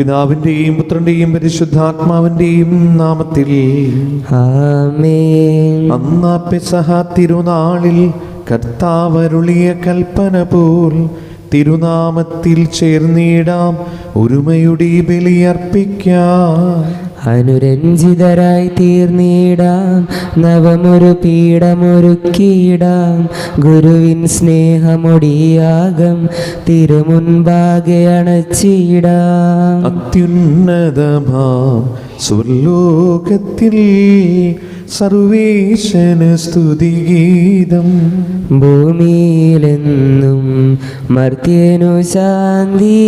പിതാവിന്റെയും പുത്രന്റെയും പരിശുദ്ധാത്മാവിന്റെയും നാമത്തിൽ ആമേൻ. അന്നാ പെസഹ തിരുനാളിൽ കർത്താവരുളിയ കൽപ്പന പോൽ തിരുനാമത്തിൽ ചേർന്നിടാം, ഒരുമയുടെ ബലിയർപ്പിക്കാം. അനുരഞ്ജിതരായി തീർന്നിടാം, നവമൊരു പീഠമൊരുക്കിയിടാം. ഗുരുവിൻ സ്നേഹമൊടിയാകം തിരുമുൻപാകെ അണച്ചിടാം. അത്യുന്നതമാം സ്വർലോകത്തിൽ സർവേശന സ്തുതിഗീതം. ഭൂമിയിലെന്നും മർത്യനു ശാന്തി,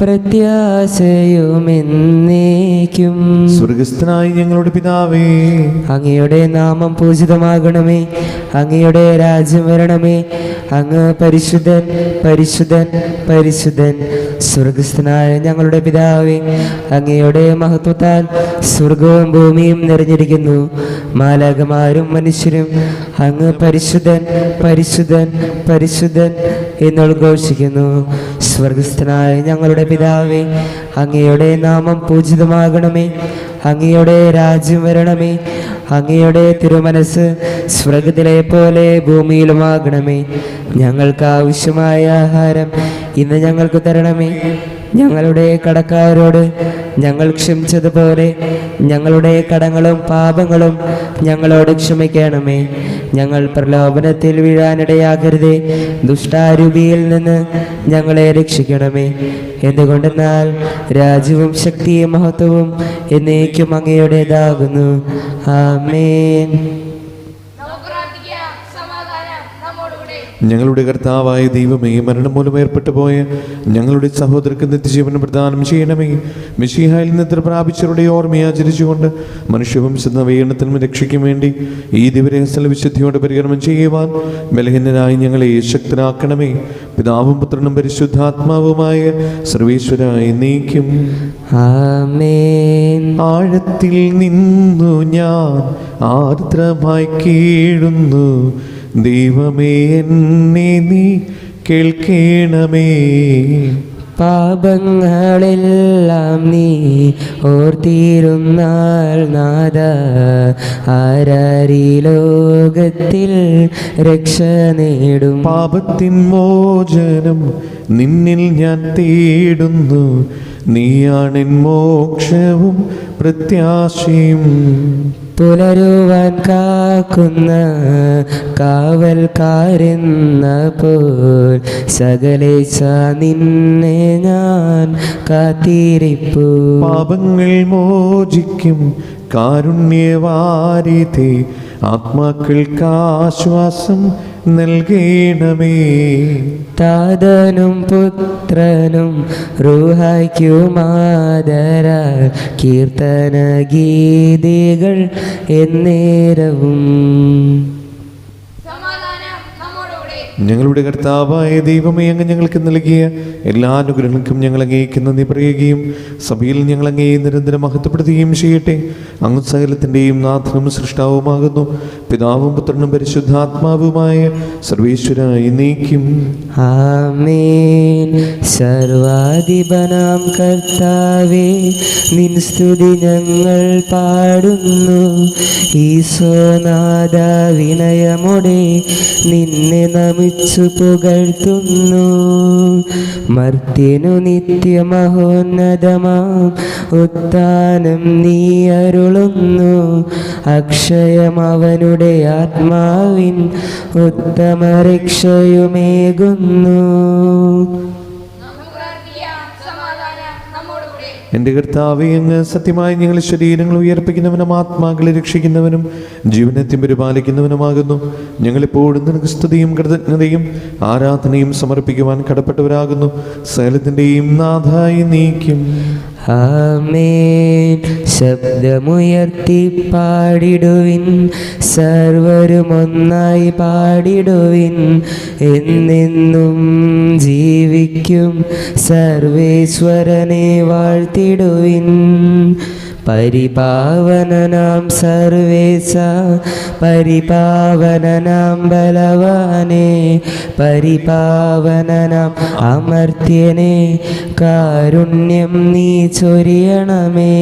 പ്രത്യാശയുമെന്നേക്കും. സ്വർഗസ്ഥനായ ഞങ്ങളുടെ പിതാവേ, അങ്ങയുടെ നാമം പൂജിതമാകണമേ, അങ്ങയുടെ രാജ്യം വരണമേ. അങ്ങ് പരിശുദ്ധൻ പരിശുദ്ധൻ പരിശുദ്ധൻ. സ്വർഗസ്ഥനായ ഞങ്ങളുടെ പിതാവേ, അങ്ങയുടെ മഹത്വത്താൽ സ്വർഗവും ഭൂമിയും നിറഞ്ഞിരിക്കുന്നു. മാലാഖമാരും മനുഷ്യരും അങ്ങ് പരിശുദ്ധൻ പരിശുദ്ധൻ പരിശുദ്ധൻ എന്നുദ്ഘോഷിക്കുന്നു. സ്വർഗസ്ഥനായ ഞങ്ങളുടെ പിതാവേ, അങ്ങയുടെ നാമം പൂജിതമാകണമേ, അങ്ങയുടെ രാജ്യം വരണമേ. അങ്ങയുടെ തിരുമനസ് സ്വർഗത്തിലെ പോലെ ഭൂമിയിലുമാകണമേ. ഞങ്ങൾക്ക് ആവശ്യമായ ആഹാരം ഇന്ന് ഞങ്ങൾക്ക് തരണമേ. ഞങ്ങളുടെ കടക്കാരോട് ഞങ്ങൾ ക്ഷമിച്ചതുപോലെ ഞങ്ങളുടെ കടങ്ങളും പാപങ്ങളും ഞങ്ങളോട് ക്ഷമിക്കണമേ. ഞങ്ങൾ പ്രലോഭനത്തിൽ വീഴാനിടയാകരുതേ, ദുഷ്ടാരൂപിയിൽ നിന്ന് ഞങ്ങളെ രക്ഷിക്കണമേ. എന്തുകൊണ്ടെന്നാൽ രാജ്യവും ശക്തിയും മഹത്വവും എന്നേക്കും അങ്ങയുടേതാകുന്നു. ആമേൻ. ഞങ്ങളുടെ കർത്താവായ ദൈവമേ, മരണം മൂലം ഏർപ്പെട്ടു പോയ ഞങ്ങളുടെ സഹോദരർക്ക് നിത്യജീവനം പ്രദാനം ചെയ്യണമേ. മിശിഹായിൽ നിദ്ര പ്രാപിച്ചവരുടെ ഓർമ്മയെ ആചരിച്ചുകൊണ്ട് മനുഷ്യവംശ നവീകരണത്തിനും രക്ഷയ്ക്കും വേണ്ടി ഈ ദിവരഹസ്യ വിശുദ്ധിയോടെ പരികർമ്മം ചെയ്യുവാൻ ബലഹീനരായി ഞങ്ങളെ ശക്തരാക്കണമേ. പിതാവും പുത്രനും പരിശുദ്ധാത്മാവുമായ സർവേശ്വരായി നീക്കും. ആമേൻ. ആഴത്തിൽ നിന്നു ഞാൻ ആർദ്രമായി കീഴുന്നു, ദൈവമേ എന്നെ നീ കേൾക്കണമേ. പാപങ്ങളെല്ലാം നീ ഓർത്തിരുന്നാൽ നാഥ, ആരാരീ ലോകത്തിൽ രക്ഷ നേടും. പാപത്തിൻ മോചനം നിന്നിൽ ഞാൻ തേടുന്നു, നീയാണെൻ മോക്ഷവും പ്രത്യാശയും. പുലരുവാൻ കാക്കുന്ന കാവൽക്കാരെന്ന പോൽ സകലേശ നിന്നെ ഞാൻ കാത്തിരിപ്പു. പാപങ്ങൾ മോചിക്കും കാരുണ്യവാരിധി, ആത്മാക്കൾക്ക് ആശ്വാസം നൽകണമേ. താതനും പുത്രനും റൂഹായ്ക്കുമാദര കീർത്തന ഗീതികൾ എന്നേരവും. ഞങ്ങളുടെ കർത്താവായ ദൈവമേ, അങ്ങ് ഞങ്ങൾക്ക് നൽകിയ എല്ലാ അനുഗ്രഹങ്ങൾക്കും ഞങ്ങൾ അങ്ങേക്ക് നന്ദി പറയുകയും സഭയിൽ ഞങ്ങൾ അങ്ങേ നിരന്തരം മഹത്വപ്പെടുത്തുകയും ചെയ്യട്ടെ. അങ്ങ് സകലത്തിൻ്റെയും നാഥനും സൃഷ്ടാവുമാകുന്നു. പിതാവും പുത്രനും പരിശുദ്ധാത്മാവുമായ സർവേശ്വരായി നീക്കും. ആമേൻ. സർവാധിപനാം കർത്താവേ, നിൻ സ്തുതി ഞങ്ങൾ പാടുന്നു. ഈശോനാഥ, വിനയമോടെ നിന്നെ നമിച്ചു പുകഴ്ത്തുന്നു. മർത്യനു നിത്യമഹോന്നതമാം ഉത്ഥാനം നീ അരുളുന്നു. അക്ഷയം അവനുടെ ആത്മാവിൻ ഉത്തമ രക്ഷയുമേകുന്നു. എൻ്റെ കർത്താവേ, അങ്ങ് സത്യമായി ഞങ്ങളുടെ ശരീരങ്ങൾ ഉയർപ്പിക്കുന്നവനും ആത്മാക്കളെ രക്ഷിക്കുന്നവനും ജീവനത്യം പരിപാലിക്കുന്നവനുമാകുന്നു. ഞങ്ങളെപ്പോഴും നിനക്ക് സ്തുതിയും കൃതജ്ഞതയും ആരാധനയും സമർപ്പിക്കുവാൻ കടപ്പെട്ടവരാകുന്നു. സകലത്തിൻ്റെയും നാഥായി നീക്കും. ആമേൻ. ശബ്ദമുയർത്തി പാടിടുവിൻ, സർവരും ഒന്നായി പാടിടുവിൻ. എന്നെന്നും ജീവിക്കും സർവേശ്വരനെ വാഴ്ത്തിടുവിൻ. പരിപാവനനാം സർവേശ, പരിപാവനനാം ബലവാനേ, പരിപാവനനാം അമർത്യനേ, കാരുണ്യം നീ ചൊരിയണമേ.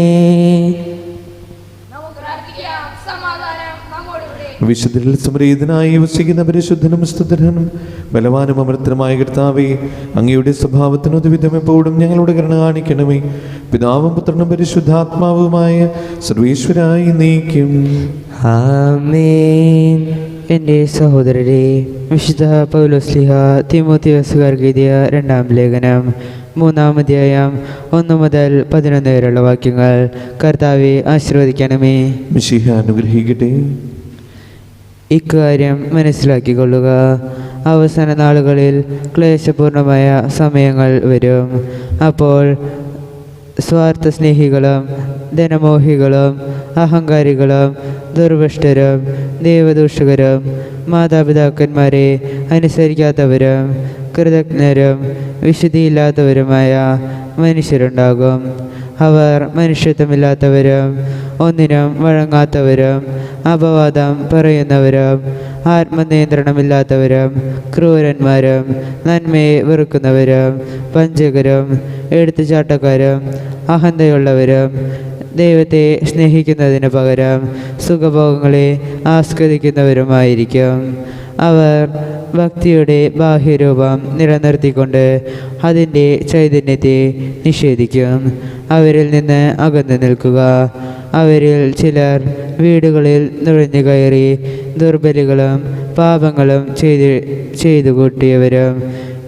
വിശുദ്ധരിൽ സമരീതനായി വസിക്കുന്ന പരിശുദ്ധനും സ്തുതനും ബലവാനും അമർത്തനുമായ കർത്താവേ, അങ്ങയുടെ സ്വഭാവത്തിനൊതുവിധം എപ്പോഴും ഞങ്ങളോട് കരുണ കാണിക്കണമേ. പിതാവും പുത്രനും പരിശുദ്ധാത്മാവുമായ സർവേശ്വരായി നീക്കും. ആമേൻ. എൻ്റെ സഹോദരരെ, വിശുദ്ധ പൗലോസ്ലിഹ തിമോത്തിയോസുകാർക്ക് എഴുതിയ 2-ാം ലേഖനം 3-ാം അധ്യായം 1 മുതൽ 11 വരെയുള്ള വാക്യങ്ങൾ കർത്താവെ ആശീർവദിക്കണമേ. മിശിഹ അനുഗ്രഹിക്കട്ടെ. ഇക്കാര്യം മനസ്സിലാക്കിക്കൊള്ളുക, അവസാന നാളുകളിൽ ക്ലേശപൂർണമായ സമയങ്ങൾ വരും. അപ്പോൾ സ്വാർത്ഥ സ്നേഹികളും ധനമോഹികളും അഹങ്കാരികളും ദുർഭ്രഷ്ടരും ദൈവദൂഷകരും മാതാപിതാക്കന്മാരെ അനുസരിക്കാത്തവരും കൃതജ്ഞരും വിശുദ്ധിയില്ലാത്തവരുമായ മനുഷ്യരുണ്ടാകും. അവർ മനുഷ്യത്വമില്ലാത്തവരും ഒന്നിനും വഴങ്ങാത്തവരും അപവാദം പറയുന്നവരും ആത്മനിയന്ത്രണമില്ലാത്തവരും ക്രൂരന്മാരും നന്മയെ വെറുക്കുന്നവരും വഞ്ചകരും എടുത്തുചാട്ടക്കാരും അഹന്തയുള്ളവരും ദൈവത്തെ സ്നേഹിക്കുന്നതിന് പകരം സുഖഭോഗങ്ങളെ ആസ്വദിക്കുന്നവരുമായിരിക്കും. അവർ ഭക്തിയുടെ ബാഹ്യരൂപം നിലനിർത്തിക്കൊണ്ട് അതിൻ്റെ ചൈതന്യത്തെ നിഷേധിക്കും. അവരിൽ നിന്ന് അകന്നു നിൽക്കുക. അവരിൽ ചിലർ വീടുകളിൽ നുഴഞ്ഞു കയറി ദുർബലികളും പാപങ്ങളും ചെയ്തു കൂട്ടിയവരും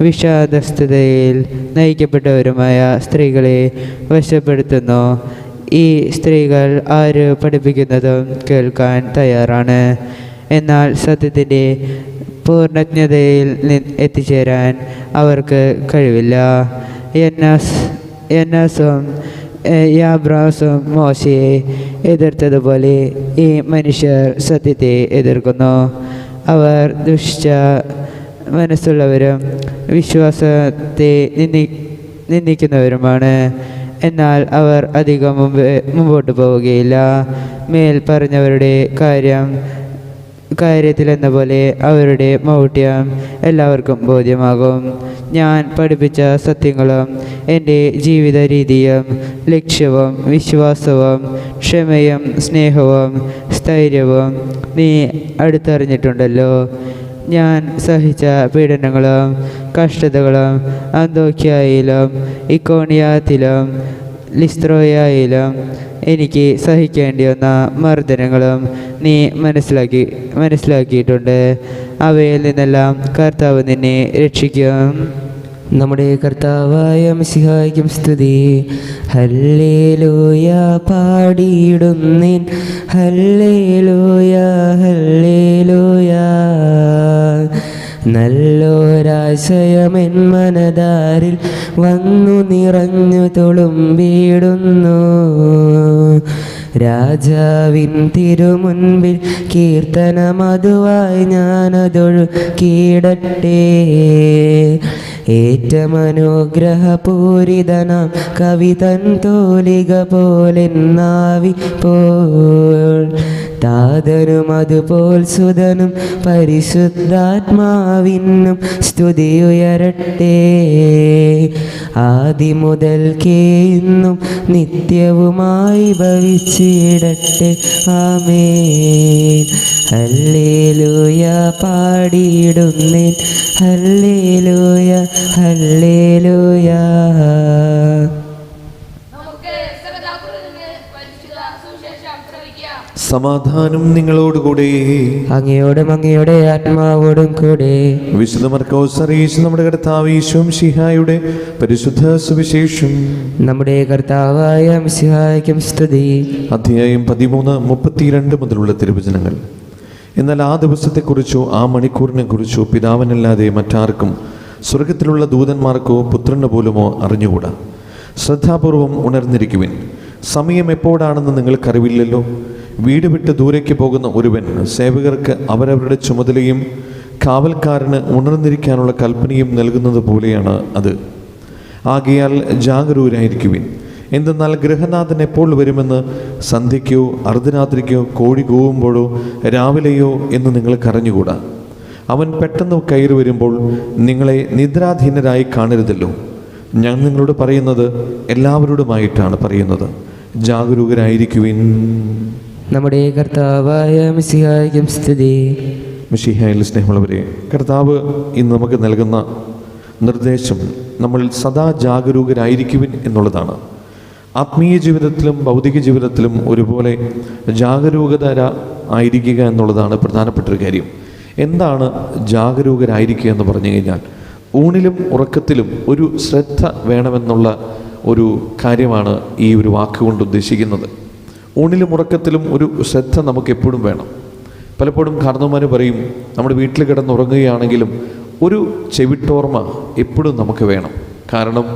വിഷാദസ്ഥതയിൽ നയിക്കപ്പെട്ടവരുമായ സ്ത്രീകളെ വശപ്പെടുത്തുന്നു. ഈ സ്ത്രീകൾ ആര് പഠിപ്പിക്കുന്നതും കേൾക്കാൻ തയ്യാറാണ്. എന്നാൽ സത്യത്തിൻ്റെ പൂർണ്ണജ്ഞതയിൽ എത്തിച്ചേരാൻ അവർക്ക് കഴിവില്ല. യന്നാസും യാബ്രാസും മോശയെ എതിർത്തതുപോലെ ഈ മനുഷ്യർ സത്യത്തെ എതിർക്കുന്നു. അവർ ദുഷ്ട മനസ്സുള്ളവരും വിശ്വാസത്തെ നിന്ദിക്കുന്നവരുമാണ്. എന്നാൽ അവർ അധികം മുമ്പോട്ട് പോവുകയില്ല. മേൽ പറഞ്ഞവരുടെ കാര്യത്തിലെന്ന പോലെ അവരുടെ മൗഢ്യം എല്ലാവർക്കും ബോധ്യമാകും. ഞാൻ പഠിപ്പിച്ച സത്യങ്ങളും എൻ്റെ ജീവിത രീതിയും ലക്ഷ്യവും വിശ്വാസവും ക്ഷമയും സ്നേഹവും സ്ഥൈര്യവും നീ അടുത്തറിഞ്ഞിട്ടുണ്ടല്ലോ. ഞാൻ സഹിച്ച പീഡനങ്ങളും കഷ്ടതകളും അന്തോക്യായിലും ഇക്കോണിയാത്തിലും ലിസ്ത്രോയായിലും എനിക്ക് സഹിക്കേണ്ടി വന്ന മർദ്ദനങ്ങളും നീ മനസ്സിലാക്കിയിട്ടുണ്ട്. അവയിൽ നിന്നെല്ലാം കർത്താവ് നിന്നെ രക്ഷിക്കും. നമ്മുടെ കർത്താവായ മിശിഹായ്ക്കും സ്തുതി. ഹല്ലേലൂയ പാടിയിടുന്നിൻ, ഹല്ലേലൂയ ഹല്ലേലൂയ. നല്ലൊരാശയമെൻ മനതാരിൽ വന്നു നിറഞ്ഞു തുളുമ്പിടുന്നു. രാജാവിൻ തിരുമുൻപിൽ കീർത്തനമതുവായി ഞാനതൊഴുക്കിയിടട്ടെ. ഏറ്റമനുഗ്രഹപൂരിതനാം കവിതൻ തോലിക പോലെന്നാവി പോൽ താതനും അതുപോൽ സുതനും പരിശുദ്ധാത്മാവിനും സ്തുതിയുയരട്ടെ. ആദിമുതൽക്കേ ഇന്നും നിത്യവുമായി ഭവിച്ചിടട്ടെ. ആമേൻ. ഹല്ലേലൂയ പാടിയിടുന്നേൻ, ഹല്ലേലൂയ ഹല്ലേലൂയ. സമാധാനം നിങ്ങളോടുകൂടെ. അങ്ങയോടും അങ്ങയുടെ ആത്മാവോടും കൂടെ. വിശുദ്ധ മർക്കോസ് അറിയിച്ച നമ്മുടെ കർത്താവ് ഈശോ മിശിഹായുടെ പരിശുദ്ധ സുവിശേഷം. നമ്മുടെ കർത്താവായ മിശിഹായ്ക്കും സ്തുതി. അധ്യായം 13, 32 മുതലുള്ള തിരുവചനങ്ങൾ. എന്നാൽ ആ ദിവസത്തെക്കുറിച്ചോ ആ മണിക്കൂറിനെ കുറിച്ചോ പിതാവിനല്ലാതെ മറ്റാർക്കും സ്വർഗത്തിലുള്ള ദൂതന്മാർക്കോ പുത്രന് പോലുമോ അറിഞ്ഞുകൂടാ. ശ്രദ്ധാപൂർവം ഉണർന്നിരിക്കുവിൻ. സമയം എപ്പോഴാണെന്ന് നിങ്ങൾക്കറിവില്ലല്ലോ. വീട് വിട്ട് ദൂരേക്ക് പോകുന്ന ഒരുവൻ സേവകർക്ക് അവരവരുടെ ചുമതലയും കാവൽക്കാരന് ഉണർന്നിരിക്കാനുള്ള കൽപ്പനയും നൽകുന്നത് പോലെയാണ് അത്. ആകയാൽ ജാഗരൂകരായിരിക്കുവിൻ. എന്തെന്നാൽ ഗൃഹനാഥൻ എപ്പോൾ വരുമെന്ന് സന്ധ്യയ്ക്കോ അർദ്ധരാത്രിക്കോ കോഴി കൂവുമ്പോഴോ രാവിലെയോ എന്ന് നിങ്ങൾക്ക് അറിഞ്ഞുകൂടാ. അവൻ പെട്ടെന്ന് കയറി വരുമ്പോൾ നിങ്ങളെ നിദ്രാധീനരായി കാണരുതല്ലോ. ഞാൻ നിങ്ങളോട് പറയുന്നത് എല്ലാവരോടുമായിട്ടാണ് പറയുന്നത്, ജാഗരൂകരായിരിക്കുവിൻ. നമ്മുടെ കർത്താവായ മിശിഹായ്ക്കും സ്തുതി. മിശിഹായിൽ സ്നേഹമുള്ളവരെ, കർത്താവ് ഇന്ന് നമുക്ക് നൽകുന്ന നിർദ്ദേശം നമ്മൾ സദാ ജാഗരൂകരായിരിക്കുവിൻ എന്നുള്ളതാണ്. ആത്മീയ ജീവിതത്തിലും ഭൗതിക ജീവിതത്തിലും ഒരുപോലെ ജാഗരൂകത ആയിരിക്കുക എന്നുള്ളതാണ് പ്രധാനപ്പെട്ടൊരു കാര്യം. എന്താണ് ജാഗരൂകരായിരിക്കുക എന്ന് പറഞ്ഞു കഴിഞ്ഞാൽ, ഊണിലും ഉറക്കത്തിലും ഒരു ശ്രദ്ധ വേണമെന്നുള്ള ഒരു കാര്യമാണ് ഈ ഒരു വാക്കുകൊണ്ട് ഉദ്ദേശിക്കുന്നത്. ഊണിലും ഉറക്കത്തിലും ഒരു ശ്രദ്ധ നമുക്ക് എപ്പോഴും വേണം. പലപ്പോഴും കാരണവന്മാർ പറയും, നമ്മുടെ വീട്ടിൽ കിടന്നുറങ്ങുകയാണെങ്കിലും ഒരു ചെവിട്ടോർമ്മ എപ്പോഴും നമുക്ക് വേണം. കാരണം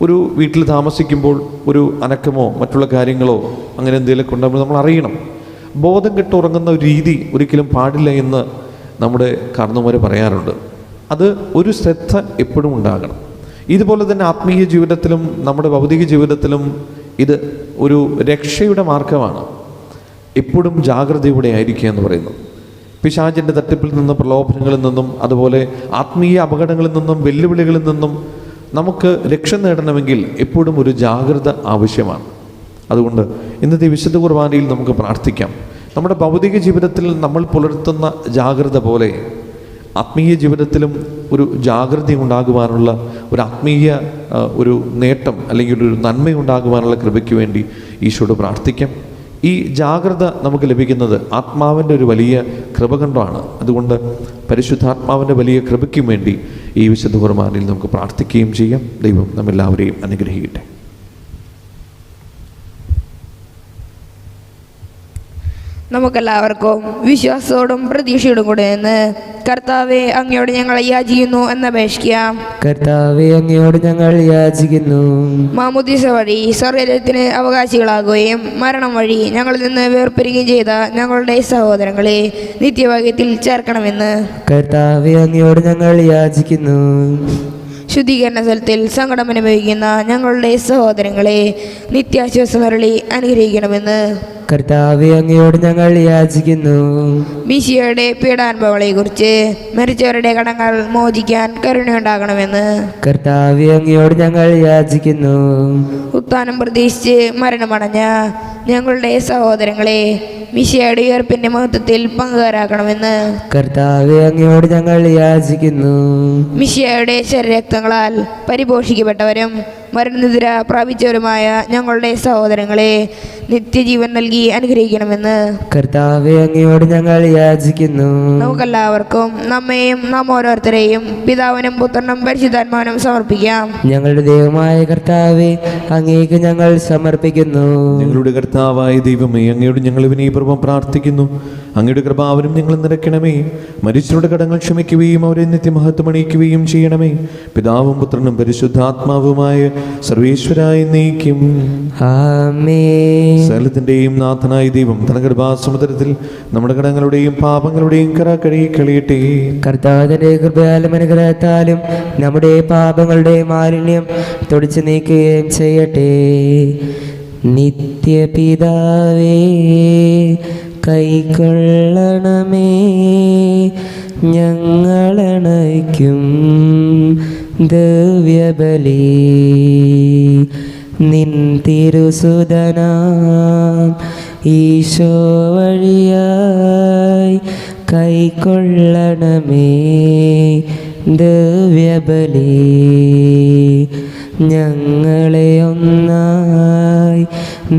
ഒരു വീട്ടിൽ താമസിക്കുമ്പോൾ ഒരു അനക്കമോ മറ്റുള്ള കാര്യങ്ങളോ അങ്ങനെ എന്തെങ്കിലുമൊക്കെ ഉണ്ടാകുമ്പോൾ നമ്മൾ അറിയണം. ബോധം കെട്ടുറങ്ങുന്ന ഒരു രീതി ഒരിക്കലും പാടില്ല എന്ന് നമ്മുടെ കാരണവന്മാർ പറയാറുണ്ട്. അത് ഒരു ശ്രദ്ധ എപ്പോഴും ഉണ്ടാകണം. ഇതുപോലെ തന്നെ ആത്മീയ ജീവിതത്തിലും നമ്മുടെ ഭൗതിക ജീവിതത്തിലും ഇത് ഒരു രക്ഷയുടെ മാർഗമാണ്. എപ്പോഴും ജാഗ്രതയോടെ ആയിരിക്കുക എന്ന് പറയുന്നത്. പിശാചിൻ്റെ തട്ടിപ്പിൽ നിന്നും പ്രലോഭനങ്ങളിൽ നിന്നും അതുപോലെ ആത്മീയ അപകടങ്ങളിൽ നിന്നും വെല്ലുവിളികളിൽ നിന്നും നമുക്ക് രക്ഷ നേടണമെങ്കിൽ എപ്പോഴും ഒരു ജാഗ്രത ആവശ്യമാണ്. അതുകൊണ്ട് ഇന്നത്തെ വിശുദ്ധ കുർബാനയിൽ നമുക്ക് പ്രാർത്ഥിക്കാം, നമ്മുടെ ഭൗതിക ജീവിതത്തിൽ നമ്മൾ പുലർത്തുന്ന ജാഗ്രത പോലെ ആത്മീയ ജീവിതത്തിലും ഒരു ജാഗ്രത ഉണ്ടാകുവാനുള്ള ഒരു ആത്മീയ ഒരു നേട്ടം അല്ലെങ്കിൽ ഒരു നന്മയുണ്ടാകുവാനുള്ള കൃപയ്ക്ക് വേണ്ടി ഈശോയോട് പ്രാർത്ഥിക്കാം. ഈ ജാഗ്രത നമുക്ക് ലഭിക്കുന്നത് ആത്മാവിൻ്റെ ഒരു വലിയ കൃപ കൊണ്ടാണ്. അതുകൊണ്ട് പരിശുദ്ധാത്മാവിൻ്റെ വലിയ കൃപയ്ക്കും വേണ്ടി ഈ വിശുദ്ധ കുർബാനയിൽ നമുക്ക് പ്രാർത്ഥിക്കുകയും ചെയ്യാം. ദൈവം നമ്മെല്ലാവരെയും അനുഗ്രഹിക്കട്ടെ. നമുക്കെല്ലാവർക്കും വിശ്വാസത്തോടും പ്രതീക്ഷയോടും കൂടെ നിന്ന് കർത്താവെ അങ്ങയോട് ഞങ്ങൾ യാചിക്കുന്നു എന്നപേക്ഷിക്കാം. കർത്താവെ അങ്ങയോട് ഞങ്ങൾ യാചിക്കുന്നു. മാമുദീസ വഴി സ്വർഗ്ഗത്തിന് അവകാശികളാകുകയും മരണം വഴി ഞങ്ങളിൽ നിന്ന് വേർപിരിയുകയും ചെയ്ത ഞങ്ങളുടെ സഹോദരങ്ങളെ നിത്യഭാഗ്യത്തിൽ ചേർക്കണമെന്ന് കർത്താവെ അങ്ങയോട് ഞങ്ങൾ യാചിക്കുന്നു. ശുദ്ധീകരണ സ്ഥലത്തിൽ സങ്കടം അനുഭവിക്കുന്ന ഞങ്ങളുടെ സഹോദരങ്ങളെ നിത്യാശ്വാസമരളി അനുഗ്രഹിക്കണമെന്ന് കർത്താവെ അങ്ങയോട് ഞങ്ങൾ യാചിക്കുന്നു. മിശിഹയുടെ പീഡാനുഭവങ്ങളെ കുറിച്ച് മരിച്ചവരുടെ കടങ്ങൾ മോചിക്കാൻ കരുണയുണ്ടാകണമെന്ന് കർത്താവെ അങ്ങയോട് ഞങ്ങൾ യാചിക്കുന്നു. ഉത്ഥാനം പ്രതീക്ഷിച്ച് മരണമടഞ്ഞ ഞങ്ങളുടെ സഹോദരങ്ങളെ മിശിഹയുടെ ഉയർപ്പിന്റെ മഹത്വത്തിൽ പങ്കുകാരാക്കണമെന്ന് കർത്താവെ അങ്ങയോട് ഞങ്ങൾ യാചിക്കുന്നു. മിശിഹയുടെ ശരീരരക്തങ്ങളാൽ പരിപോഷിക്കപ്പെട്ടവരും മരണനിദ്ര പ്രാപിച്ചവരുമായ ഞങ്ങളുടെ സഹോദരങ്ങളെ നിത്യജീവൻ നൽകി അനുഗ്രഹിക്കണമെന്ന് കർത്താവെ അങ്ങയോട് ഞങ്ങൾ യാചിക്കുന്നു. നമുക്കെല്ലാവർക്കും നമ്മെയും നാം ഓരോരുത്തരെയും പിതാവിനും പുത്രനും പരിശുദ്ധാത്മാവിനും സമർപ്പിക്കാം. ഞങ്ങളുടെ ദൈവമായ കർത്താവെ അങ്ങേക്ക് ഞങ്ങൾ സമർപ്പിക്കുന്നു. ഞങ്ങളുടെ കർത്താവായ ദൈവമേ, അങ്ങയോട് ഞങ്ങൾ വിനയപൂർവ്വം പ്രാർത്ഥിക്കുന്നു. അങ്ങയുടെ കൃപാവനും ഞങ്ങൾ നിറയ്ക്കണമേ. മരിച്ചവരുടെ കടങ്ങൾ ക്ഷമിക്കുകയും അവരെ നിത്യമഹത്വം അണിയിക്കുകയും ചെയ്യണമേ. പിതാവും പുത്രനും പരിശുദ്ധാത്മാവുമായ സർവേശ്വരായ നീക്കും. ആമേൻ. സകലത്തിന്റെയും നാഥനായ ദൈവം തന്റെ കൃപാസമുദ്രത്തിൽ നമ്മുടെ കടങ്ങളുടെയും പാപങ്ങളുടെയും കറ കഴുകി കളയട്ടെ. കർത്താവിന്റെ കൃപയാലും അനുഗ്രഹത്താലും നമ്മുടെ പാപങ്ങളുടെ മാലിന്യം തുടച്ചു നീക്കുകയും ചെയ്യട്ടെ. നിത്യപിതാവേ കൈക്കൊള്ളണമേ ഞങ്ങളണയ്ക്കും ദിവ്യബലി. നിൻ തിരുസുതനാം ഈശോ വഴിയായി കൈക്കൊള്ളണമേ ദിവ്യബലി. ഞങ്ങളെ ഒന്നായി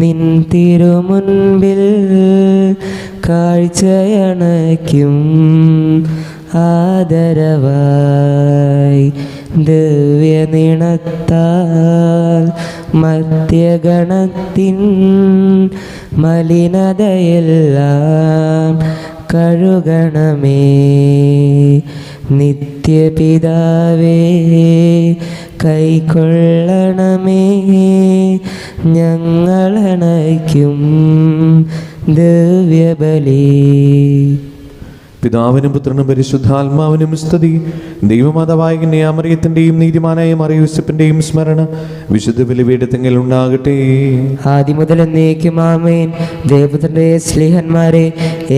നിൻ തിരുമുൻപിൽ കാഴ്ചയണയ്ക്കും ആദരവായി ദിവ്യനിണത്താൽ മധ്യഗണത്തിൻ മലിനതയെല്ലാം കഴുകണമേ. നിത്യപിതാവേ കൈക്കൊള്ളണമേ ഞങ്ങളണയ്ക്കും ദിവ്യബലി. പിതാവിനും പുത്രനും പരിശുദ്ധാത്മാവിനും സ്തുതി. ദൈവമാതാവായ കന്യാമറിയത്തിന്റെയും നീതിമാനായ മറിയൂസപ്പിന്റെയും സ്മരണ വിശുദ്ധ ബലിപീഠത്തിങ്കൽ ഉണ്ടാകട്ടെ. ആദ്യം മുതൽ എന്നേക്കും ആമേൻ. ദേവപുത്രന്റെ സ്നേഹന്മാരെ,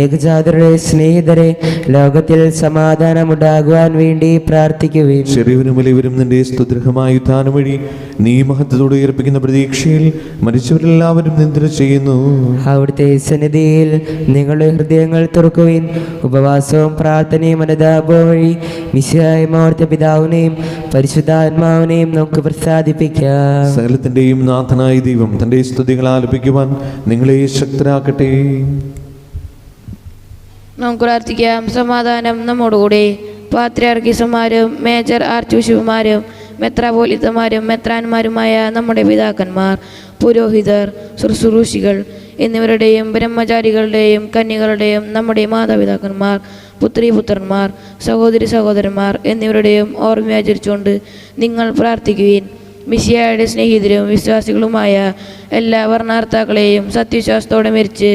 ഏകജാതരുടെ സ്നേഹിതരെ, ലോകത്തിൽ സമാധാനമുണ്ടാകുവാൻ വേണ്ടി പ്രാർത്ഥിക്കുവിൻ. ചെറിയവരും വലിയവരും നിന്റെ സ്തുത്യർഹമായ ഉത്ഥാനം വഴി നീ മഹത്വത്തോട് ഉയർപ്പിക്കുന്ന പ്രതീക്ഷയിൽ മരിച്ചവരെല്ലാവരും നിദ്ര ചെയ്യുന്നു. അവിടുത്തെ സന്നിധിയിൽ നിങ്ങളുടെ ഹൃദയങ്ങൾ തുറക്കുവിൻ. ഉപവാസവും പ്രാർത്ഥനയും അനുതാപവും വഴി മിശിഹായ മോർത്ത പിതാവിനെയും പരിശുദ്ധാത്മാവിനെയും നമുക്ക് പ്രസാദിപ്പിക്കാം. സകലത്തിന്റെയും നാഥനായ ദൈവം തന്റെ സ്തുതികൾ ആലപിക്കുവാൻ നിങ്ങളെ ശക്തരാക്കട്ടെ. നമുക്ക് പ്രാർത്ഥിക്കാം. സമാധാനം നമ്മോടുകൂടെ. പാത്രിയാർക്കീസന്മാരും മേജർ ആർച്ച് ബിഷപ്പുമാരും മെത്രാപോലിത്തമാരും മെത്രാന്മാരുമായ നമ്മുടെ പിതാക്കന്മാർ, പുരോഹിതർ, ശുശ്രൂഷികൾ എന്നിവരുടെയും ബ്രഹ്മചാരികളുടെയും കന്യകളുടെയും നമ്മുടെ മാതാപിതാക്കന്മാർ, പുത്രീപുത്രന്മാർ, സഹോദരി സഹോദരന്മാർ എന്നിവരുടെയും ഓർമ്മയാചരിച്ചുകൊണ്ട് നിങ്ങൾ പ്രാർത്ഥിക്കുവിൻ. മിശിഹായുടെ സ്നേഹിതരും വിശ്വാസികളുമായ എല്ലാ വർണ്ണാർത്ഥാക്കളെയും സത്യവിശ്വാസത്തോടെ മരിച്ച്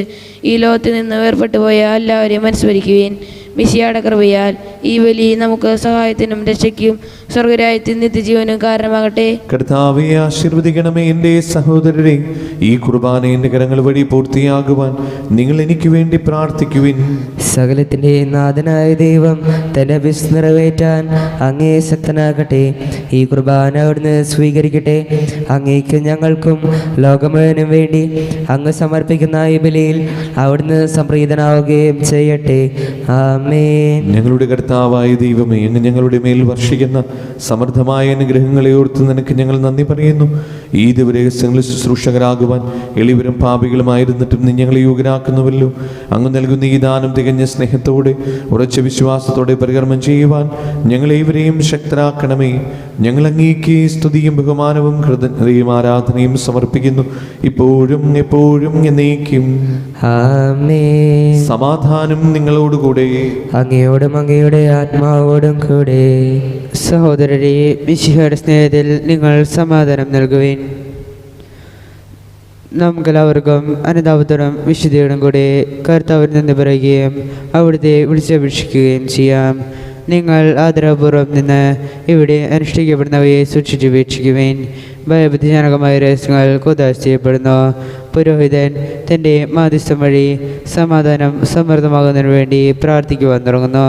ഈ ലോകത്തിൽ നിന്ന് വേർപെട്ടു പോയ എല്ലാവരെയും അനുസ്മരിക്കുവിൻ. മിശിഹായുടെ കൃപയാൽ ഈ ബലി നമുക്ക് സഹായത്തിനും രക്ഷയ്ക്കും സ്വർഗരാജ്യത്തിൽ നിത്യജീവനും കാരണമാകട്ടെ. കർത്താവെ ആശീർവദിക്കണമേ. എൻ്റെ സഹോദരരെ, ഈ കുർബാന എൻ്റെ കരങ്ങൾ വഴി പൂർത്തിയാകുവാൻ നിങ്ങൾ എനിക്ക് വേണ്ടി പ്രാർത്ഥിക്കുവിൻ. സകലത്തിൻ്റെ നാഥനായ ദൈവം തന്റെ അഭ്യസ് നിറവേറ്റാൻ അങ്ങേ ശക്തനാകട്ടെ. ഈ കുർബാന അവിടുന്ന് സ്വീകരിക്കട്ടെ. അങ്ങേക്ക് ഞങ്ങൾക്കും ലോകം മുഴുവനും വേണ്ടി അങ്ങ് സമർപ്പിക്കുന്ന ഈ ബലിയിൽ അവിടുന്ന് സംപ്രീതനാവുകയും ചെയ്യട്ടെ. ആമേൻ. ഞങ്ങളുടെ കർത്താവായ ദൈവമേ, അങ്ങ് ഞങ്ങളുടെ മേൽ വർഷിക്കുന്ന സമൃദ്ധമായ അനുഗ്രഹങ്ങളെ ഓർത്ത് നിനക്ക് ഞങ്ങൾ നന്ദി പറയുന്നു. ഈ ദിവരഹസ്യങ്ങളിൽ ശുശ്രൂഷകരാകുവാൻ എളിവരും പാപികളുമായിരുന്നിട്ടും നീ ഞങ്ങളെ യോഗ്യരാക്കുന്നുവല്ലോ. അങ്ങ് നൽകുന്ന ഈ ദാനം തികഞ്ഞ സ്നേഹത്തോടെ ഉറച്ച വിശ്വാസത്തോടെ പരികർമ്മം ചെയ്യുവാൻ ഞങ്ങളേവരെയും ശക്തരാക്കണമേ. ഞങ്ങൾ അങ്ങേക്ക് സ്തുതിയും ബഹുമാനവും കൃതജ്ഞതയും ആരാധനയും സമർപ്പിക്കുന്നു, ഇപ്പോഴും എപ്പോഴും എന്നേക്കും. ആമേൻ. സമാധാനം നിങ്ങളോടുകൂടെ. അങ്ങയോടും അങ്ങയുടെ ആത്മാവോടും കൂടെ. സഹോദരരെ, മിശിഹായുടെ സ്നേഹത്തിൽ നിങ്ങൾ സമാധാനം നൽകുവിൻ. നമുക്കെല്ലാവർക്കും അനുതാപത്തോടും വിശുദ്ധിയോടും കൂടെ കർത്താവിൽ നിന്ന് പറയുകയും അവിടുത്തെ വിളിച്ചപേക്ഷിക്കുകയും ചെയ്യാം. നിങ്ങൾ ആദരപൂർവ്വം നിന്ന് ഇവിടെ അനുഷ്ഠിക്കപ്പെടുന്നവയെ സൂക്ഷിച്ചു വീക്ഷിക്കുവിൻ. ഭയഭക്തിജനകമായ രഹസ്യങ്ങൾ കുദാശ ചെയ്യപ്പെടുന്നു. പുരോഹിതൻ തൻ്റെ മാധ്യസ്ഥം വഴി സമാധാനം സമൃദ്ധമാകുന്നതിന് വേണ്ടി പ്രാർത്ഥിക്കുവാൻ തുടങ്ങുന്നു.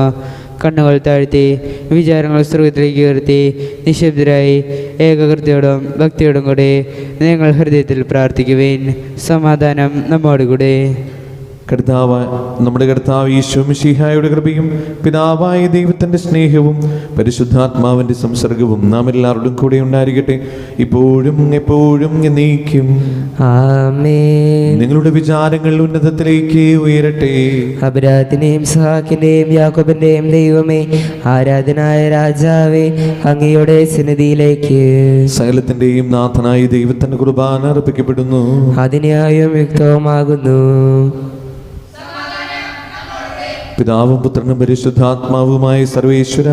കണ്ണുകൾ താഴ്ത്തി വിചാരങ്ങൾ സ്വർഗത്തിലേക്ക് ഉയർത്തി നിശബ്ദരായി ഏകാഗ്രതയോടും ഭക്തിയോടും കൂടെ നിങ്ങൾ ഹൃദയത്തിൽ പ്രാർത്ഥിക്കുവിൻ. സമാധാനം നമ്മോടുകൂടെ. നമ്മുടെ കർത്താവ് ഈശോ മിശിഹായുടെ കൃപയും പിതാവായ ദൈവത്തിൻ്റെ സ്നേഹവും പരിശുദ്ധാത്മാവിൻ്റെ സംസർഗവും നാം എല്ലാവരുടെയും കൂടെ ഉണ്ടായിരിക്കട്ടെ, ഇപ്പോഴും എപ്പോഴും എന്നേക്കും. ആമേൻ. നിങ്ങളുടെ വിചാരങ്ങൾ ഉന്നതത്തിലേക്ക് ഉയരട്ടെ. അബ്രാത്തിന്റെയും സഹാക്കിന്റെയും യാക്കോബിന്റെയും ദൈവമേ, ആരാധനായ രാജാവേ, അങ്ങയുടെ സന്നിധിയിലേക്ക് സകലത്തിന്റെയും നാഥനായ ദൈവത്തിന്റെ കുർബാന അർപ്പിക്കപ്പെടുന്നു. അതിന്യായവും യുക്തവുമാകുന്നു. പിതാവും പുത്രനും പരിശുദ്ധാത്മാവുമായ സർവേശ്വര,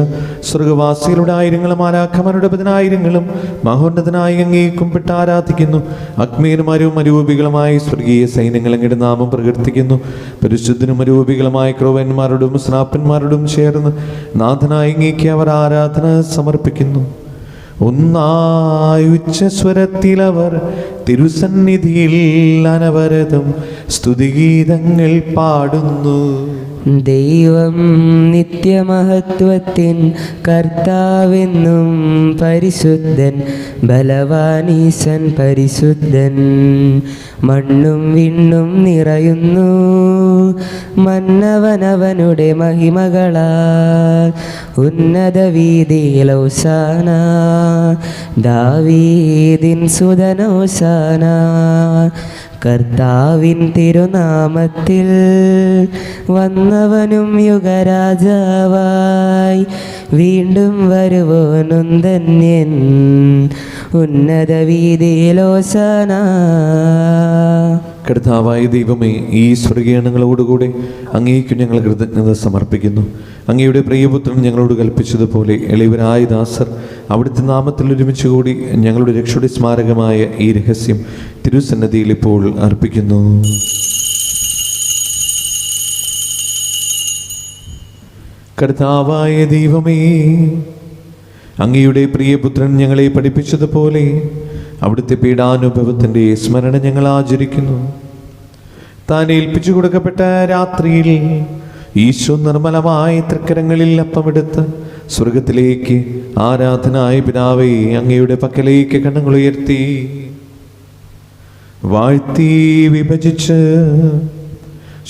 സ്വർഗവാസികളുടെ ആയിരങ്ങളും ആരാഖമാരുടെ പതിനായിരങ്ങളും മഹോന്നതനായി അങ്ങേ കുമ്പിട്ട് ആരാധിക്കുന്നു. അഗ്മേന്മാരും അരൂപികളുമായി സ്വർഗീയ സൈന്യങ്ങൾ അങ്ങയുടെ നാമം പ്രകീർത്തിക്കുന്നു. പരിശുദ്ധനും അരൂപികളുമായ ക്രോവന്മാരോടും സ്നാപ്പന്മാരോടും ചേർന്ന് നാഥനായി അങ്ങേക്ക് അവർ ആരാധന സമർപ്പിക്കുന്നു. ഒന്നായി ഉച്ചസ്വരത്തിലവർ തിരുസന്നിധിയിൽ അനവരതം സ്തുതിഗീതങ്ങൾ പാടുന്നു. ദൈവം നിത്യമഹത്വത്തിൻ കർത്താവെന്നും പരിശുദ്ധൻ, ബലവാനീശൻ പരിശുദ്ധൻ. മണ്ണും വിണ്ണും നിറയുന്നു മന്നവനവനുടെ മഹിമകളാൽ. ഉന്നത വീതിയിൽ ഹോശാന, ദാവീദിൻ സുതൻ ഹോശാന. കർത്താവിൻ തിരുനാമത്തിൽ വന്നവനും യുഗരാജാവായി വീണ്ടും വരുവോനും ധന്യൻ. ഉന്നത വീതിയിൽ ഹോശാന. കർത്താവായ ദൈവമേ, ഈ സ്വർഗീയണങ്ങളോടുകൂടെ അങ്ങേക്ക് ഞങ്ങൾ കൃതജ്ഞത സമർപ്പിക്കുന്നു. അങ്ങയുടെ പ്രിയപുത്രൻ ഞങ്ങളോട് കൽപ്പിച്ചതുപോലെ എളിയവരായ ദാസർ അവിടുത്തെ നാമത്തിൽ ഒരുമിച്ച് കൂടി ഞങ്ങളുടെ രക്ഷയുടെ സ്മാരകമായ ഈ രഹസ്യം തിരുസന്നിധിയിൽ ഇപ്പോൾ അർപ്പിക്കുന്നു. കർത്താവായ ദൈവമേ, അങ്ങയുടെ പ്രിയപുത്രൻ ഞങ്ങളെ പഠിപ്പിച്ചതുപോലെ അവിടുത്തെ പീഡാനുഭവത്തിൻ്റെ സ്മരണ ഞങ്ങൾ ആചരിക്കുന്നു. താൻ ഏൽപ്പിച്ചു കൊടുക്കപ്പെട്ട രാത്രിയിൽ ഈശോ നിർമ്മലമായ തൃക്കരങ്ങളിൽ അപ്പമെടുത്ത് സ്വർഗത്തിലേക്ക് ആരാധനായ പിതാവേ അങ്ങയുടെ പക്കലേക്ക് കണ്ണുകളുയർത്തി വാഴ്ത്തി വിഭജിച്ച്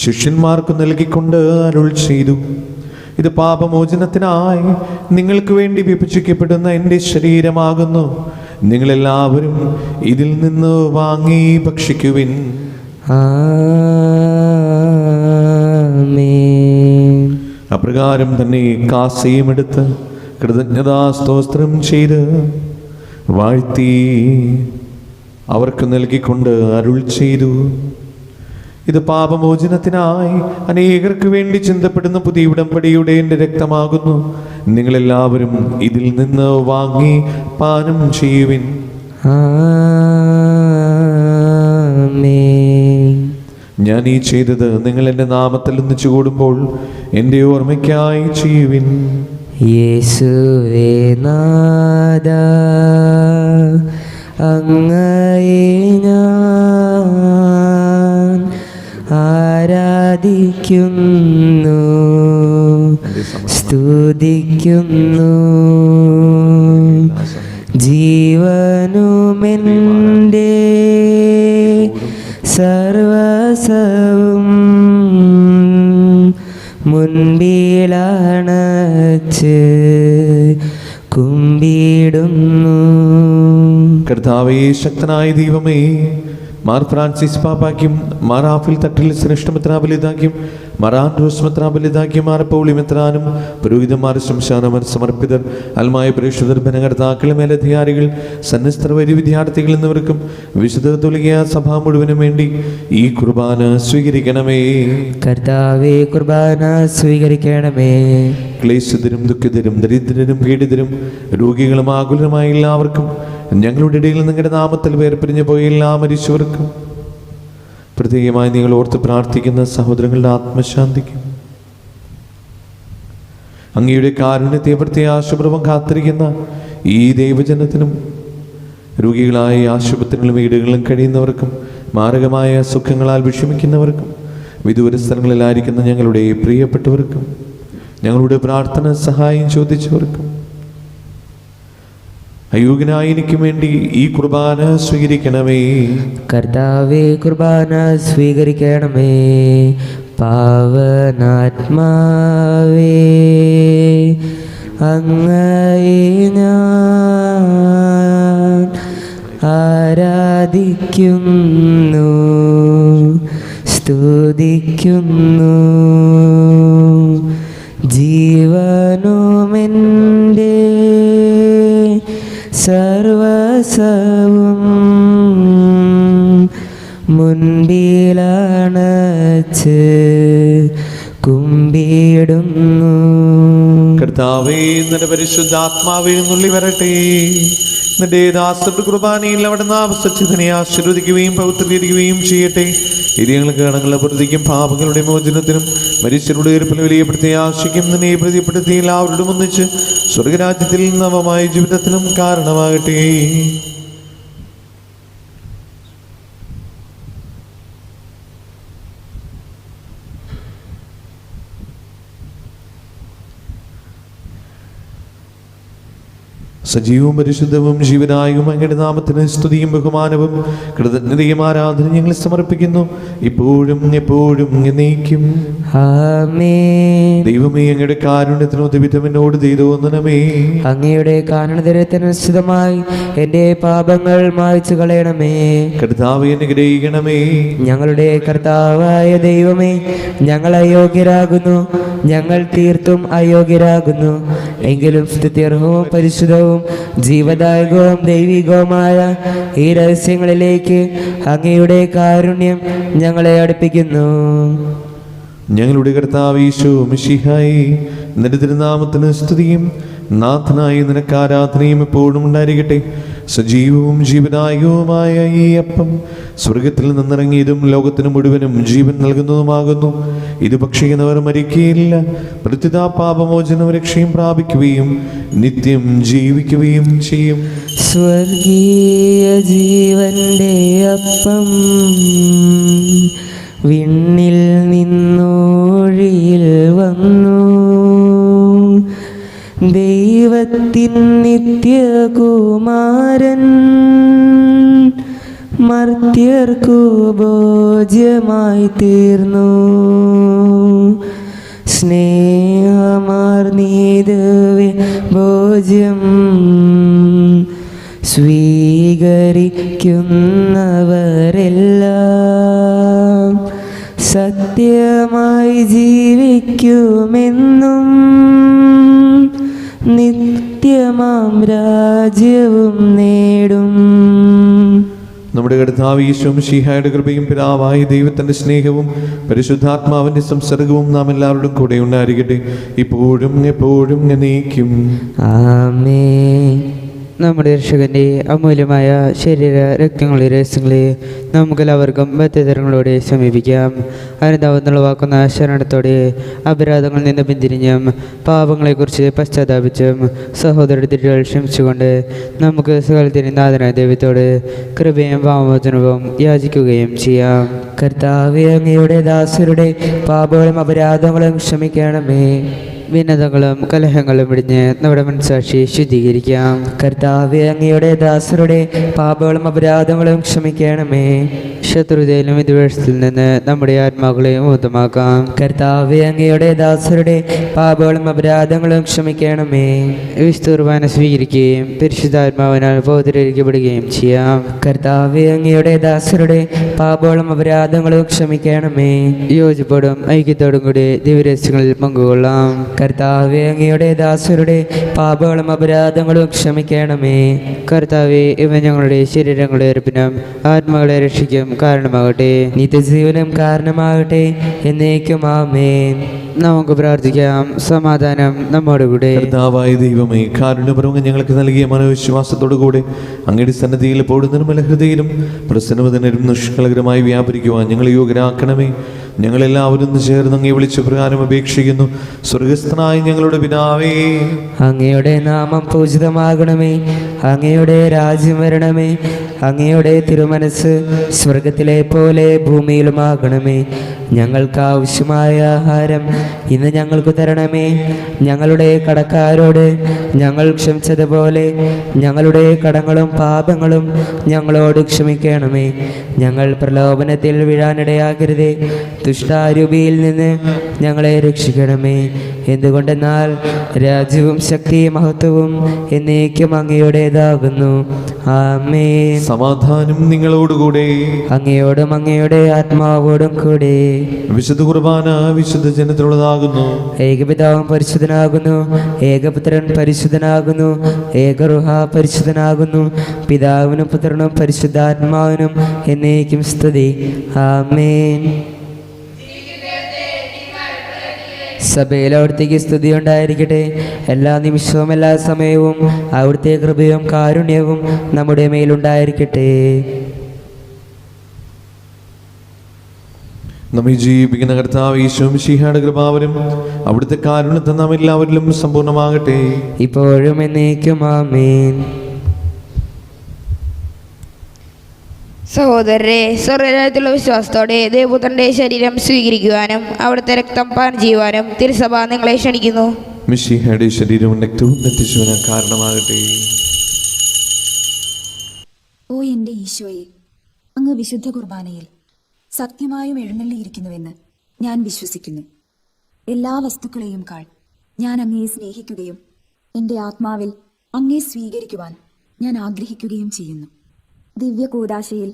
ശിഷ്യന്മാർക്ക് നൽകിക്കൊണ്ട് അരുൾ ചെയ്തു: ഇത് പാപമോചനത്തിനായി നിങ്ങൾക്ക് വേണ്ടി വിഭജിക്കപ്പെടുന്ന എൻ്റെ ശരീരമാകുന്നു. നിങ്ങളെല്ലാവരും ഇതിൽ നിന്ന് വാങ്ങി ഭക്ഷിക്കുവിൻ. ആമേൻ. അപ്രകാരം തന്നെ കാസയും എടുത്ത് കൃതജ്ഞതാ സ്തോത്രം ചെയ്ത് വാഴ്ത്തി അവർക്ക് നൽകിക്കൊണ്ട് അരുൾ ചെയ്തു: ഇത് പാപമോചനത്തിനായി അനേകർക്ക് വേണ്ടി ചിന്തപ്പെടുന്ന പുതിയ ഉടമ്പടിയുടെ എൻ്റെ രക്തമാകുന്നു. നിങ്ങളെല്ലാവരും ഇതിൽ നിന്ന് വാങ്ങി പാനം ചെയ്യുവിൻ. ആമേൻ. ഞാൻ ഈ ചെയ്തത് നിങ്ങൾ എൻ്റെ നാമത്തിൽ ഒന്നിച്ചു കൂടുമ്പോൾ എൻ്റെ ഓർമ്മയ്ക്കായി ചെയ്യുവിൻ. യേശുവേ നാഥാ, അങ്ങയെ ഞാൻ ആരാധിക്കുന്നു, സ്തുതിക്കുന്നു. ജീവനുമെൻ്റെ സർവസവും മുൻപിലണച്ച് കുമ്പിടുന്നു. കർത്താവേ, ശക്തനായ ദൈവമേ, മാർ ഫ്രാൻസിസ് പാപ്പാക്കും മാർ ആഫിൽ തട്ടിൽ ശ്രേഷ്ഠമെത്രാബലിതാക്കും മാർ ആൻഡ്രൂസ് മെത്രാബലിതാക്കും മാർ പൗളി മെത്രാനും പുരോഹിതന്മാർ ശംശാനമർ സമർപ്പിതർ അൽമായ പ്രേക്ഷിതർ ഭരണകർത്താക്കൾ മേലധികാരികൾ സന്നദ്ധർ വരി വിദ്യാർത്ഥികൾ എന്നിവർക്കും വിശുദ്ധ തുലകിയ സഭ മുഴുവനും വേണ്ടി ഈ കുർബാന സ്വീകരിക്കണമേ. കർത്താവേ, കുർബാന സ്വീകരിക്കണമേ. ക്ലേശിതരും ദുഃഖിതരും ദരിദ്രരും പീഡിതരും രോഗികളും ആകുലരുമായ എല്ലാവർക്കും ഞങ്ങളുടെ ഇടയിൽ നിങ്ങളുടെ നാമത്തിൽ വേർപിരിഞ്ഞു പോയ എല്ലാ മരിച്ചവർക്കും പ്രത്യേകമായി നിങ്ങൾ ഓർത്ത് പ്രാർത്ഥിക്കുന്ന സഹോദരങ്ങളുടെ ആത്മശാന്തിക്കും അങ്ങയുടെ കാരുണ്യത്തെ പ്രത്യാശപൂർവ്വം കാത്തിരിക്കുന്ന ഈ ദൈവജനത്തിനും രോഗികളായ ആശുപത്രികളിലും വീടുകളിലും കഴിയുന്നവർക്കും മാരകമായ സുഖങ്ങളാൽ വിഷമിക്കുന്നവർക്കും വിദൂര സ്ഥലങ്ങളിലായിരിക്കുന്ന ഞങ്ങളുടെ പ്രിയപ്പെട്ടവർക്കും ഞങ്ങളുടെ പ്രാർത്ഥന സഹായം ചോദിച്ചവർക്കും അയോഗ്യനായ എനിക്ക് വേണ്ടി ഈ കുർബാന സ്വീകരിക്കണമേ. കർത്താവേ, കുർബാന സ്വീകരിക്കണമേ. പാവനാത്മാവേ, അങ്ങയെ ഞാൻ ആരാധിക്കുന്നു, സ്തുതിക്കുന്നു. ജീവനുമെൻ്റെ സർവസവും മുൻപിലണച്ച് കുമ്പിടുന്നു. കർത്താവേ, നിന്റെ പരിശുദ്ധാത്മാവേ എഴുന്നള്ളി വരട്ടെ. നിന്റെ ദാസരുടെ കുർബാനയിൽ അവിടുന്ന് ആവസിച്ചതിനെ ആശീർവദിക്കുകയും പവിത്രീകരിക്കുകയും ചെയ്യട്ടെ. ഇത് ഞങ്ങൾക്ക് ഞങ്ങളുടെ പ്രതിക്കും പാപങ്ങളുടെ മോചനത്തിനും മരിച്ചവരുടെ ഉയർപ്പിൽ വലിയ പ്രത്യാശയ്ക്കും നിന്നെ പ്രതിപ്പെടുത്തി എല്ലാവരോടും ഒന്നിച്ച് സ്വർഗരാജ്യത്തിൽ നവമായ ജീവിതത്തിനും കാരണമാകട്ടെ. സജീവവും പരിശുദ്ധവും ജീവനായും അങ്ങയുടെ നാമത്തിന് സ്തുതിയും ബഹുമാനവും കൃതജ്ഞതയും ആരാധന ഞങ്ങൾ സമർപ്പിക്കുന്നു, ഇപ്പോഴും എപ്പോഴും എന്നേക്കും. ആമേൻ. ദൈവമേ, അങ്ങയുടെ കാരുണ്യത്തിന് ഉദവിധം എന്നോട് ചെയ്തോന്നണമേ. അങ്ങയുടെ കാരണത്തിനനുസൃതമായി എൻ്റെ പാപങ്ങൾ മായ്ച്ചു കളയണമേ. കർത്താവേ, അനുഗ്രഹിക്കണമേ. ഞങ്ങളുടെ കർത്താവായ ദൈവമേ, ഞങ്ങൾ അയോഗ്യരാകുന്നു, ഞങ്ങൾ തീർത്തും അയോഗ്യരാകുന്നു. എങ്കിലും സ്തുത്യർഹവും പരിശുദ്ധവും ജീവദായകവും ദൈവികവുമായ ഈ രഹസ്യങ്ങളിലേക്ക് അങ്ങയുടെ കാരുണ്യം ഞങ്ങളെ അടുപ്പിക്കുന്നു. ഞങ്ങളുടെ കർത്താവ് ഈശോ മിശിഹായി, നിന്റെ തിരുനാമത്തിന് സ്തുതിയും നാഥനായി നിനക്ക് ആരാധനയും എപ്പോഴും ഉണ്ടായിരിക്കട്ടെ. സജീവവും ജീവനായകവുമായ ഈ അപ്പം സ്വർഗത്തിൽ നിന്നിറങ്ങിയതും ലോകത്തിന് മുഴുവനും ജീവൻ നൽകുന്നതുമാകുന്നു. ഇത് ഭക്ഷിക്കുന്നവർ മരിക്കുകയില്ല, പ്രത്യുത പാപമോചനവും രക്ഷയും പ്രാപിക്കുകയും നിത്യം ജീവിക്കുകയും ചെയ്യും. സ്വർഗീയ ജീവന്റെ അപ്പം വിണ്ണിൽ നിന്നോഴിയിൽ വന്നു. ദൈവത്തിൻ നിത്യകുമാരൻ മർത്യർക്കു ഭോജ്യമായി തീർന്നു. സ്നേഹമാർന്നീതവേ ഭോജ്യം സ്വീകരിക്കുന്നവരെല്ലാം സത്യമായി ജീവിക്കുമെന്നും നിത്യമാം രാജ്യവും നേടും. നമ്മുടെ കർത്താവ് യേശു മിശിഹായുടെ കൃപയും പിതാവായ ദൈവത്തിന്റെ സ്നേഹവും പരിശുദ്ധാത്മാവിന്റെ സംസർഗവും നാം എല്ലാവരോടും കൂടെ ഉണ്ടായിരിക്കട്ടെ, ഇപ്പോഴും എപ്പോഴും എന്നേക്കും. ആമേൻ. നമ്മുടെ രക്ഷകന്റെ അമൂല്യമായ ശരീര രക്തങ്ങളുടെ രഹസ്യങ്ങളെ നമുക്കെല്ലാവർക്കും ഭക്തിതരങ്ങളോടെ സമീപിക്കാം. അനുതാപത്തിലുളവാക്കുന്ന ശരണത്തോടെ അപരാധങ്ങളിൽ നിന്ന് പിന്തിരിഞ്ഞും പാപങ്ങളെക്കുറിച്ച് പശ്ചാത്താപിച്ചും സഹോദര തെറ്റുകൾ ക്ഷമിച്ചുകൊണ്ട് നമുക്ക് സകലത്തിനും നാഥനായ ദൈവത്തോട് കൃപയും പാപമോചനവും യാചിക്കുകയും ചെയ്യാം. കർത്താവേ, അങ്ങയുടെ ദാസരുടെ പാപങ്ങളും അപരാധങ്ങളും ക്ഷമിക്കണമേ. ഭിന്നതകളും കലഹങ്ങളും വിടിഞ്ഞ് നമ്മുടെ മനസ്സാക്ഷി ശുദ്ധീകരിക്കാം. കർത്താവേ, അങ്ങയുടെ ദാസരുടെ പാപങ്ങളും അപരാധങ്ങളും ക്ഷമിക്കണമേ. ശത്രുതയിലും വിദ്വേഷത്തിൽ നിന്ന് നമ്മുടെ ആത്മാക്കളെ മുക്തമാക്കാം. കർത്താവേ, അങ്ങയുടെ ദാസരുടെ പാപങ്ങളും അപരാധങ്ങളും ക്ഷമിക്കണമേ. വിസ്തുർബാന സ്വീകരിക്കുകയും പരിശുദ്ധാത്മാവിനാൽ പൗത്രീകരിക്കപ്പെടുകയും ചെയ്യാം. കർത്താവേ, അങ്ങയുടെ ദാസരുടെ പാപങ്ങളും അപരാധങ്ങളും ക്ഷമിക്കണമേ. യോജിപ്പോടും ഐക്യത്തോടും കൂടി ദിവ്യരഹസ്യങ്ങളിൽ പങ്കുകൊള്ളാം. കർത്താവേ, അങ്ങയുടെ ദാസരുടെ പാപങ്ങളും അപരാധങ്ങളും ക്ഷമിക്കണമേ. കർത്താവേ, ഇവ ഞങ്ങളുടെ ശരീരങ്ങളുടെ ഏർപ്പിനും ആത്മാക്കളെ രക്ഷിക്കും കാരണമാകട്ടെ, നിത്യജീവനും കാരണമാകട്ടെ, എന്നേക്കും ആമേൻ. നമുക്ക് പ്രാർത്ഥിക്കാം. സമാധാനം നമ്മോടുകൂടെ. കർത്താവായ ദൈവമേ, കാരുണ്യപരവും ഞങ്ങൾക്ക് നൽകിയ മനോവിശ്വാസത്തോടു കൂടെ അങ്ങയുടെ സന്നിധിയിൽ എപ്പോഴും നിർമ്മല ഹൃദയരും പ്രസന്നവദനരും നിഷ്കളങ്കരമായി വ്യാപരിക്കുവാൻ ഞങ്ങളെ യോഗ്യരാക്കണമേ. ഞങ്ങളെല്ലാവരും ചേർന്ന് അങ്ങേ വിളിച്ച പ്രകാരം അപേക്ഷിക്കുന്നു. സ്വർഗസ്ഥനായ ഞങ്ങളുടെ പിതാവേ, അങ്ങയുടെ നാമം പൂജിതമാകണമേ. അങ്ങയുടെ രാജ്യം വരണമേ. അങ്ങയുടെ തിരുമനസ് സ്വർഗത്തിലെ പോലെ ഭൂമിയിലുമാകണമേ. ഞങ്ങൾക്ക് ആവശ്യമായ ആഹാരം ഇന്ന് ഞങ്ങൾക്ക് തരണമേ. ഞങ്ങളുടെ കടക്കാരോട് ഞങ്ങൾ ക്ഷമിച്ചതുപോലെ ഞങ്ങളുടെ കടങ്ങളും പാപങ്ങളും ഞങ്ങളോട് ക്ഷമിക്കണമേ. ഞങ്ങൾ പ്രലോഭനത്തിൽ വീഴാനിടയാകരുതേ, ദുഷ്ടാരൂപിയിൽ നിന്ന് ഞങ്ങളെ രക്ഷിക്കണമേ. എന്തുകൊണ്ടെന്നാൽ രാജ്യവും ശക്തിയും മഹത്വവും എന്നേക്കും അങ്ങയുടേതാകുന്നു. ആമേൻ. സമാധാനം നിങ്ങളോടുകൂടെ. അങ്ങയോടും അങ്ങയുടെ ആത്മാവോടും കൂടെ. വിശുദ്ധ കുർബാന വിശുദ്ധ ജനത്തിലുള്ളതാകുന്നു. ഏകപിതാവും പരിശുദ്ധനാകുന്നു, ഏകപുത്രൻ പരിശുദ്ധനാകുന്നു, ഏകറുഹ പരിശുദ്ധനാകുന്നു. പിതാവിനും പുത്രനും പരിശുദ്ധാത്മാവിനും എന്നേക്കും സ്തുതി. ആമേൻ. സഭയിൽ അവിടുത്തേക്ക് സ്തുതി ഉണ്ടായിരിക്കട്ടെ. എല്ലാ നിമിഷവും എല്ലാ സമയവും അവിടുത്തെ കൃപയും കാരുണ്യവും നമ്മുടെ മേലുണ്ടായിരിക്കട്ടെ. നമ്മെ ജീവിപ്പിക്കുന്ന കർത്താവ് യേശു മിശിഹായുടെ കൃപാവരും അവിടുത്തെ കാരുണ്യത്തെ നാം എല്ലാവരിലും സമ്പൂർണ്ണമാകട്ടെ, ഇപ്പോഴും എന്നേക്കും ആമേൻ. സഹോദരരെ, സ്വർഗ്ഗരാജ്യത്തിലുള്ള വിശ്വാസത്തോടെ ദേവപുത്രന്റെ ശരീരം സ്വീകരിക്കുവാനും അവിടുത്തെ രക്തം പാനം ചെയ്യുവാനും തിരുസഭ നിങ്ങളെ ക്ഷണിക്കുന്നു. മിശിഹായുടെ ശരീരവും രക്തവും നിത്യജീവന് കാരണമാകട്ടെ. ഓ എൻ്റെ ഈശോയെ, അങ്ങ് വിശുദ്ധ കുർബാനയിൽ സത്യമായും എഴുന്നള്ളിയിരിക്കുന്നുവെന്ന് ഞാൻ വിശ്വസിക്കുന്നു. എല്ലാ വസ്തുക്കളെയും കാൾ ഞാൻ അങ്ങയെ സ്നേഹിക്കുകയും എൻ്റെ ആത്മാവിൽ അങ്ങയെ സ്വീകരിക്കുവാൻ ഞാൻ ആഗ്രഹിക്കുകയും ചെയ്യുന്നു. ദിവ്യ കൂദാശയിൽ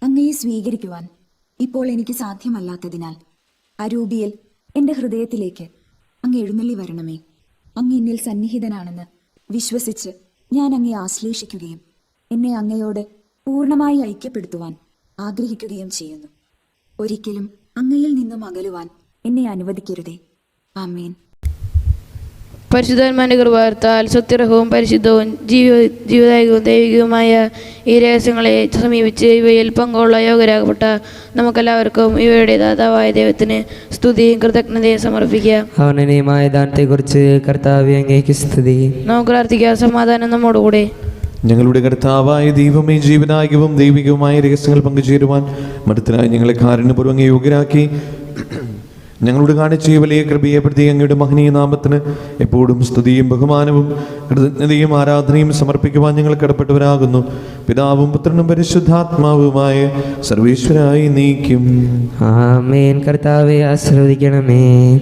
അങ്ങയെ സ്വീകരിക്കുവാൻ ഇപ്പോൾ എനിക്ക് സാധ്യമല്ലാത്തതിനാൽ അരൂപിയിൽ എൻ്റെ ഹൃദയത്തിലേക്ക് അങ്ങ് എഴുന്നള്ളി വരണമേ. അങ്ങ് എന്നിൽ സന്നിഹിതനാണെന്ന് വിശ്വസിച്ച് ഞാൻ അങ്ങയെ ആശ്ലേഷിക്കുകയും എന്നെ അങ്ങയോട് പൂർണ്ണമായി ഐക്യപ്പെടുത്തുവാൻ ആഗ്രഹിക്കുകയും ചെയ്യുന്നു. ഒരിക്കലും അങ്ങയിൽ നിന്നും അകലുവാൻ എന്നെ അനുവദിക്കരുതേ. ആമേൻ. പരിശുദ്ധാത്മാവിന്റെ കൃപാർത്താൽ സത്യർഹവും പരിശുദ്ധവും ജീവദായകവും ദൈവികവുമായ ഈ രഹസ്യങ്ങളെ സമീപിച്ച് ഇവയിൽ പങ്കുള്ള യോഗ്യരാകപ്പെട്ട നമുക്കെല്ലാവർക്കും ഇവയുടെ ദാതാവായ ദൈവത്തിന് സ്തുതിയും കൃതജ്ഞതയും സമർപ്പിക്കാം. അവനനീയമായ ദാനത്തെക്കുറിച്ച് കർത്താവേ അങ്ങേക്ക് സ്തുതി. നമുക്ക് പ്രാർത്ഥിക്കാം. സമാധാനം നമ്മോടുകൂടെ. ഞങ്ങളുടെ കർത്താവായ ദൈവമേ, ജീവനായകവും ദൈവികവുമായ രഹസ്യങ്ങൾ പങ്കുചേരുവാൻ മടുത്തനായി ഞങ്ങളെ കാരുണ്യപൂർവ്വം യോഗ്യരാക്കി ഞങ്ങളോട് കാണിച്ച ഈ വലിയ കൃപയെ പ്രതി അങ്ങയുടെ മഹനീയ നാമത്തിന് എപ്പോഴും സ്തുതിയും ബഹുമാനവും കൃതജ്ഞതയും ആരാധനയും സമർപ്പിക്കുവാൻ ഞങ്ങൾ കടപ്പെട്ടവരാകുന്നു. പിതാവും പുത്രനും പരിശുദ്ധാത്മാവുമായ സർവേശ്വരായി നീക്കും. ആമേൻ. കർത്താവെ ആശീർവദിക്കണമേ.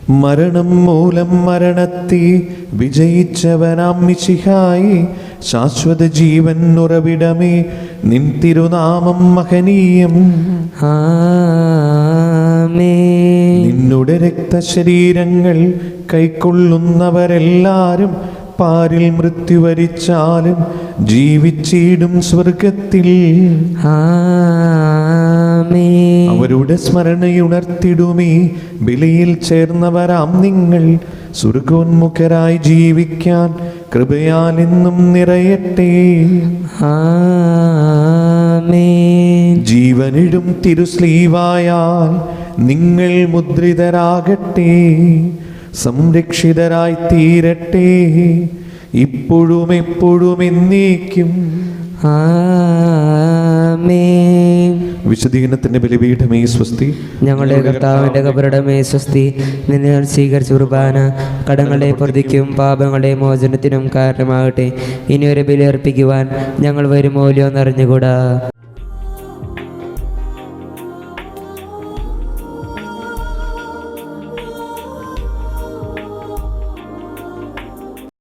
മരണം മൂലം മരണത്തെ വിജയിച്ചവനാം മിശിഹായി, ശാശ്വത ജീവൻ ഉറവിടമേ, നിൻ തിരുനാമം മഹനീയം. ആമേൻ. നിന്നുടെ രക്തശരീരങ്ങൾ കൈക്കൊള്ളുന്നവരെല്ലാരും പാരിൽ മൃത്യു വരിച്ചാലും ജീവിച്ചിടും സ്വർഗത്തിൽ. ആമേൻ. അവരുടെ സ്മരണയുണർത്തിടുമേ ബലിയിൽ ചേർന്നവരാം നിങ്ങൾ. സ്വർഗോന്മുഖരായി ജീവിക്കാൻ കൃപയാൽ എന്നും നിറയട്ടെ. ആമേൻ. ജീവനിടും തിരുസ്ലീവായാൽ നിങ്ങൾ മുദ്രിതരാകട്ടെ, സംരക്ഷിതരായി തീരട്ടെ, ഇപ്പോഴും എപ്പോഴും എന്നേക്കും. ആമേൻ. വിശുദ്ധീകരണത്തിന്റെ ബലിപീഠമേ സ്വസ്തി. ഞങ്ങളുടെ കർത്താവിന്റെ കബറിടമേ സ്വസ്തി. നിന്നെ സ്വീകരിച്ച കുർബാന കടങ്ങളുടെ പ്രതിക്കും പാപങ്ങളുടെ മോചനത്തിനും കാരണമാകട്ടെ. ഇനി ഒരു ബലി അർപ്പിക്കുവാൻ ഞങ്ങൾ വരുമോലോ എന്നറിഞ്ഞുകൂടാ.